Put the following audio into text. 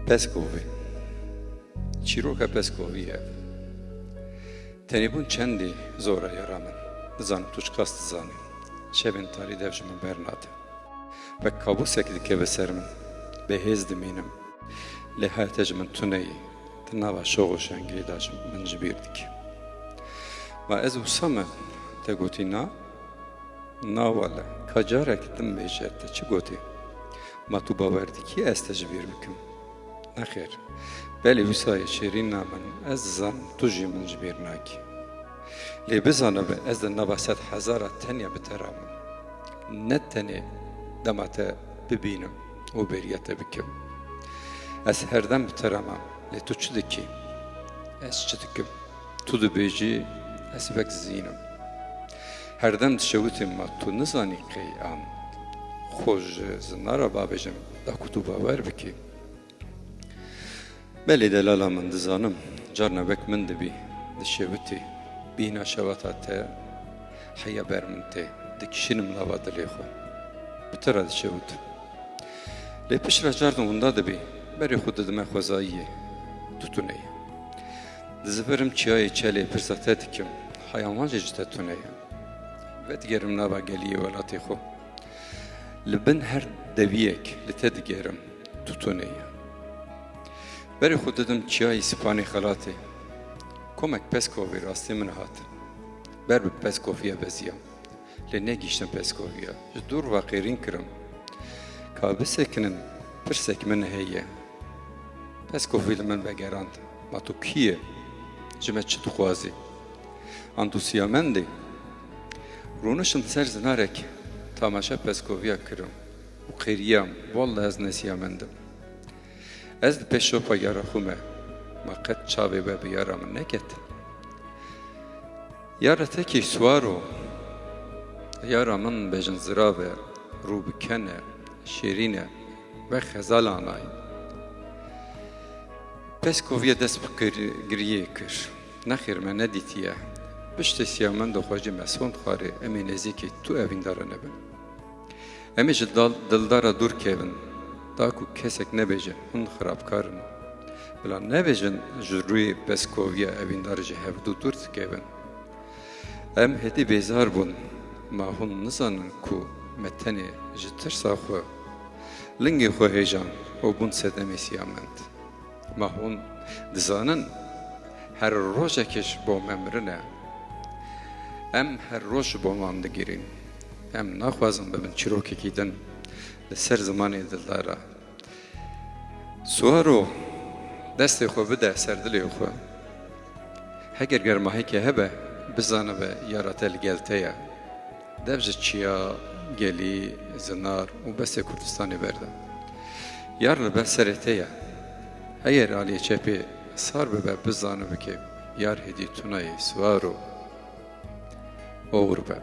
Peskovê çîroka peskovî ye tenêbûn çendê zor e yara min dizanim tu çi qas dizanî şevên tarî dev ji min bernade ve kabûsekê dikeve ser min bêhêz dimînim lê hete ji min tuneyê di nava şox û şengiyê da min ji bîr dike ma ez wisa me te gotî na wale ka carek din bêje te çi gotî ma tu bawer dikî ez te ji bîr bikim nexêr belê wîsayê şêrîna min ez dizanim tu jî min ji bîr nakî lê bizanibe ez di nava sed hezara tenya bi te ra min ne tenê dema te bibînim û bêriya te bikim ez herdem bi te re mam lê tu çi dikî ez çi dikim tu dibêjî ez vek zînim herdem dişewitî ma tu nizanî qey an xwe ji zinara babêjim da ku tu bawer bikî belê delala min dizanim carnebek min dibî dişewitî bîna şewata te heya ber min tê dikişînim lava dilê xwe bi te re dişewitim lê piştre car wenda dibî berê xwe didime xwezayiyê tu tuneyê dizibirim çiyayê çelê pirsa te dikim heya wan jî ji te tuneye ve digerim nava geliyê welatê xwe li bin her deviyek li te digerim tu tuneyê berê xwe didim çiyayê Spanê xelatê komek peskovê rastî min hatin ber bi peskoviya beziyam lê negîştim peskoviya ji dûr vaqêrîn kirim ka bisekinin pirsek min heye peskovî li min vegerand ma tu kî yê ji me çi dixwazî an tu siyamendê rûnişim ser zinarek tamaşa peskoviya kirim û qêriyam walla ez nesiyamendim ez di pêş şopa yara xwe me ma qet çavê we bi yara min neket yara tekî swar û yara min bêjin zirav e rû bi ken e şêrîn e ve xezal anayî peskoviya dest bi giriyê kir nexêr me nedîtiye piştê siyamenda xwe jî me son xwarê em ê nêzîkî tu evîndar nebin em ê ji dildara dûr kevin da ku kesek nebêje hûn xirabkarin bila nebêjin ji rûyê peskoviya evîndar ji hevdû dûr dikevin em hêdî bêzar bûn ma hûn nizanin ku me tenê ji tirsa xwe lingê xwe hêjan û bûn sedemê siyamend ma hûn dizanin her rojekê ji bo me mirin e em her roj ji bo wan digirîn em naxwazin bibin çîrokekî din li ser zimanê dildara swar û destê xwe bide ser dilê xwe heger germahekê hebe bizanibe yara te li gel te ye dev ji çiya gelî zinar û besê Kurdistanê berde yar li ber serê te ye heger aliyê çepê sar bibe bizanibe ke yar hêdî tunayê swar û oğur be